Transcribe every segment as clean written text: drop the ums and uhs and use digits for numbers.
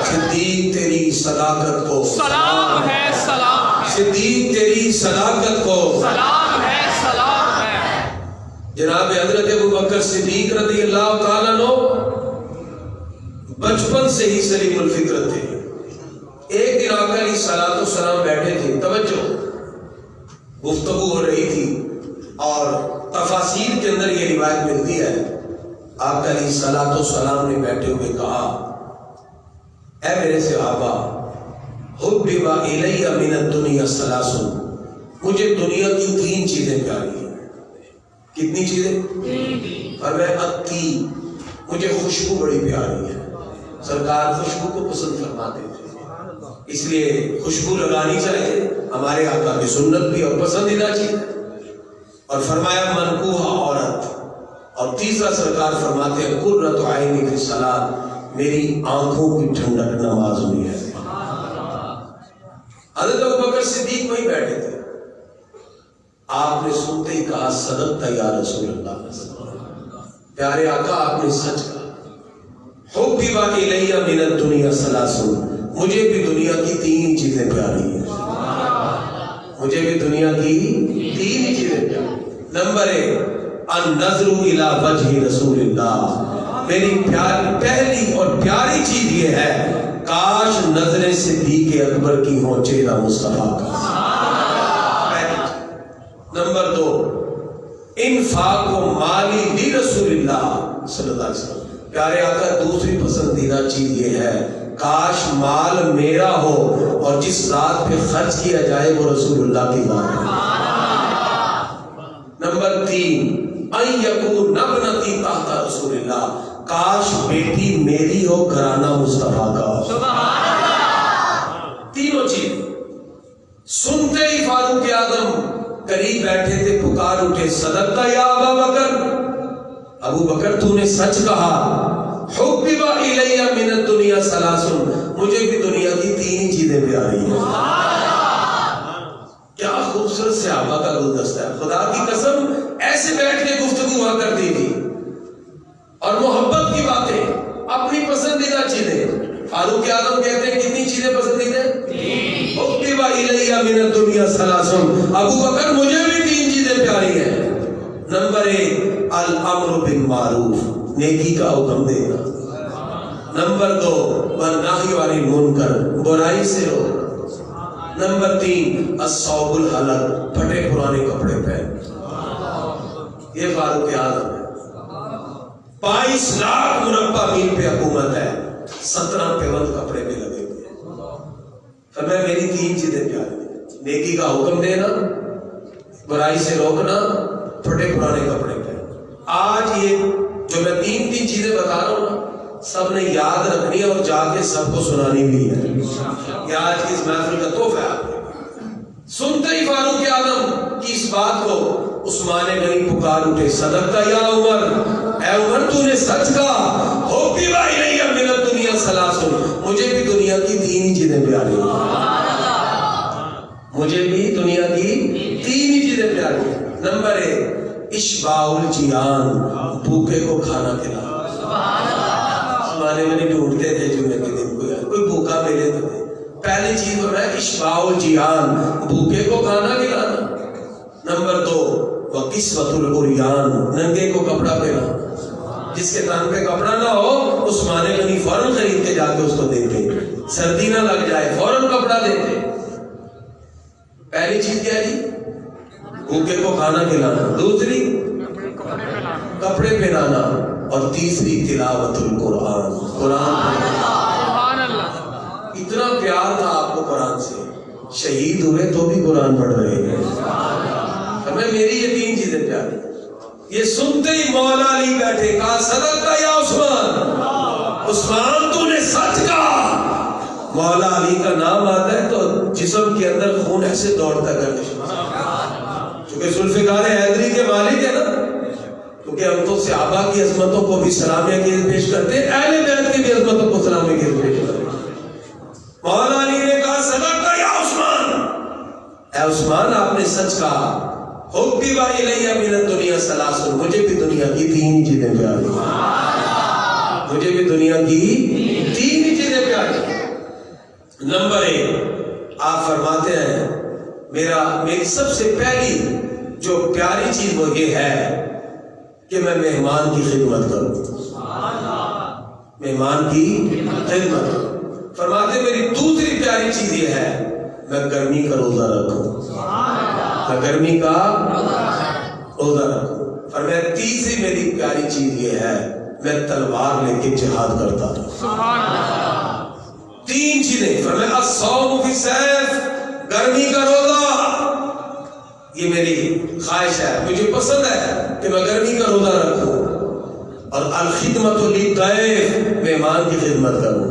صدیق تیری صداقت کو سلام ہے، سلام ہے، صدیق تیری صداقت کو سلام ہے، سلام ہے۔ جناب حضرت ابوبکر صدیق رضی اللہ تعالیٰ عنہ بچپن سے ہی سلیم الفطرت تھے۔ ایک دن آقا علیہ الصلوۃ والسلام بیٹھے تھے، توجہ، گفتگو ہو رہی تھی اور تفاسیر کے اندر یہ روایت ملتی ہے، آقا علیہ الصلوۃ والسلام نے بیٹھے ہوئے کہا، اے میرے صحابہ، حبب الی من الدنیا ثلاث، مجھے دنیا کی 3 چیزیں پیاری ہیں۔ کتنی چیزیں؟ فرمایا اتی، مجھے خوشبو بڑی پیاری ہے۔ سرکار خوشبو کو پسند فرماتے تھے، اس لیے خوشبو لگانی چاہیے، ہمارے آقا کی سنت بھی اور پسندیدہ چیز ہے۔ اور فرمایا منکوحہ عورت، اور تیسرا سرکار فرماتے ہیں قرۃ عینی فی الصلاۃ، میری آنکھوں کی ٹھنڈک نماز میں ہے۔ حضرت ابوبکر صدیق وہیں بیٹھے تھے، آپ نے سنتے ہی کہا صدقت یا رسول اللہ، پیارے آقا آپ نے سچ کہا۔ حبب الی من الدنیا ثلاث، مجھے بھی دنیا کی 3 چیزیں پیاری ہیں، مجھے بھی دنیا کی 3 چیزیں پیاری۔ نمبر 1 النظر الی وجہ رسول اللہ، میری پہلی اور پیاری چیز یہ ہے کاش نظریں صدیق اکبر کی ہوں چہرہ مصطفیٰ کا۔ نمبر 2 انفاق و مالی لی رسول اللہ صلی اللہ علیہ وسلم، پیارے آقا دوسری پسندیدہ چیز یہ ہے کاش مال میرا ہو اور جس ذات پہ خرچ کیا جائے وہ رسول اللہ کی ذات ہے۔ نمبر 3 ان یکون ابنتی تحت رسول اللہ، کاش بیٹی میری ہو گھرانہ مصطفیٰ کا۔ تینوں چیز سنتے ہی فاروق اعظم قریب بیٹھے تھے، پکار اٹھے صدقت یا ابا بکر، ابو بکر تو نے سچ کہا۔ حبب الی من الدنیا ثلاث، مجھے بھی دنیا کی 3 چیزیں پیاری ہیں۔ کیا خوبصورت صحابہ کا گلدستہ ہے، خدا کی قسم ایسے بیٹھ کے گفتگو ہوا کرتی تھی اور محبت کی باتیں، اپنی پسندیدہ چیزیں۔ فاروق اعظم کہتے ہیں کتنی چیزیں پسندیدہ ہیں؟ حبب الی من الدنیا ثلاث، ابو بکر مجھے بھی 3 چیزیں پیاری ہیں۔ نمبر 1 الامر بالمعروف، نیکی کا حکم دینا۔ نمبر 2 والنہی عن المنکر، برائی سے روکنا۔ نمبر 3 الثوب الحلق، پھٹے پرانے کپڑے پہن۔ یہ فاروق اعظم ہے، 22 لاکھ مربع میل پہ حکومت ہے، 17 پیوند کپڑے پہ لگے ہوئے ہیں۔ فرمایا میری 3 چیزیں پیاری ہیں، نیکی کا حکم دینا، برائی سے روکنا، پھٹے پرانے کپڑے پہن۔ آج یہ جو میں 3 چیزیں بتا رہا ہوں نا، سب نے یاد رکھنی ہے اور جا کے سب کو سنانی بھی ہے، یہ آج کی اس محفل کا تحفہ ہے۔ سنتے ہی فاروق اعظم کی اس بات کو عثمان غنی پکار اٹھے صدقت یا عمر، اے عمر تو نے سچ کہا۔ حبب الی من الدنیا ثلاث، مجھے بھی دنیا کی 3 چیزیں پیاری ہیں، مجھے بھی دنیا کی 3 چیزیں پیاری ہیں۔ نمبر 1 اشباع الجیعان، بھوکے کو کھانا کھلانا۔ زمانے میں نہیں ڈھونڈتے تھے جمعے کے دن کوئی بھوکا ملے تو تھے، پہلی چیز ہو رہا ہے اشباع الجیعان، بھوکے کو کھانا کھلانا۔ نمبر 2 وکسوۃ العریان، ننگے کو کپڑا پہنانا، جس کے تن پہ کپڑا نہ ہو عثمان غنی فوراً خرید کے جا کے اس کو دیتے، سردی نہ لگ جائے فوراً کپڑا دیتے۔ پہلی چیز کیا ہے جی؟ بھوکے کو کھانا کھلانا، دوسری کپڑے پہنانا، اور تیسری تلاوت القرآن، قرآن پڑھنا۔ اتنا پیار تھا آپ کو قرآن سے، شہید ہوئے تو بھی قرآن پڑھ رہے ہیں۔ ہمیں میری یہ 3 چیزیں پیاری۔ یہ سنتے ہی مولا علی بیٹھے، کہا صدقت یا عثمان، عثمان تو نے سچ کہا۔ مولا علی کا نام آتا ہے تو جسم کے اندر خون ایسے دوڑتا ہے، چونکہ ذوالفقار حیدری کے مالک ہے نا، کیونکہ ہم تو صحابہ کی عظمتوں کو بھی سلامیہ کی پیش کرتے ہیں، اہل بیت کی بھی عظمتوں کو سلامیہ کی پیش کرتے ہیں۔ مولا علی نے کہا صدقت یا عثمان، اے عثمان آپ نے سچ کہا۔ حبب الی من الدنیا ثلاث، مجھے بھی دنیا کی 3 چیزیں پیاری ہیں۔ مجھے بھی دنیا کی تین ہی چیزیں پیاری ہیں۔ نمبر 1 آپ فرماتے ہیں میری سب سے پہلی جو پیاری چیز وہ یہ ہے کہ میں مہمان کی خدمت کروں، مہمان کی خدمت کروں۔ فرماتے میری دوسری پیاری چیز یہ ہے میں گرمی کا روزہ رکھوں، میں گرمی کا روزہ رکھوں۔ اور میں تیسری میری پیاری چیز یہ ہے میں تلوار لے کے جہاد کرتا ہوں۔ تین چیزیں فرمایا الصوم فی السیف، گرمی کا روزہ، یہ میری خواہش ہے، مجھے پسند ہے کہ میں گرمی کا روزہ رکھوں، اور الخدمت للضیف، مہمان کی خدمت کروں،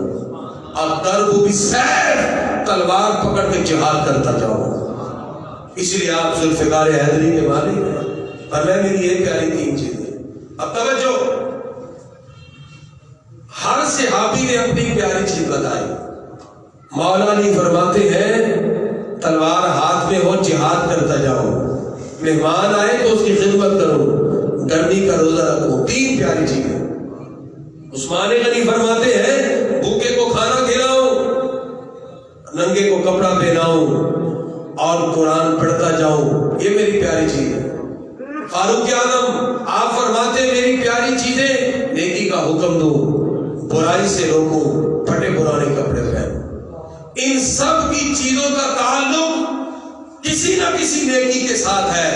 الضرب بالسیف، تلوار پکڑ کے جہاد کرتا جاؤں۔ اس لیے آپ ذوالفقار حیدری کے مالک ہیں، اور میں میری یہ پیاری تین چیزیں۔ اب توجہ، ہر صحابی نے اپنی پیاری چیز بتائی۔ مولا علی فرماتے ہیں تلوار ہاتھ میں ہو جہاد کرتا جاؤ، مہمان آئے تو اس کی خدمت کرو، گرمی کا روزہ رکھو، تین پیاری چیزیں۔ عثمان غنی فرماتے ہیں بھوکے کو کھانا کھلاؤ، ننگے کو کپڑا پہناؤ اور قرآن پڑھتا جاؤں، یہ میری پیاری چیز ہے۔ فاروق اعظم آپ فرماتے ہیں میری پیاری چیزیں نیکی کا حکم دو، برائی سے روکو، پھٹے پرانے کپڑے پہنو۔ ان سب کی چیزوں کا تعلق کسی نہ کسی نیکی کے ساتھ ہے۔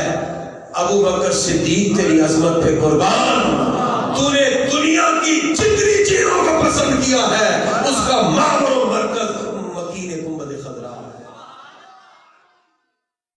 ابو بکر صدیق تیری عظمت پہ قربان، تو نے دنیا کی جتنی چیزوں کو پسند کیا ہے اس کا مال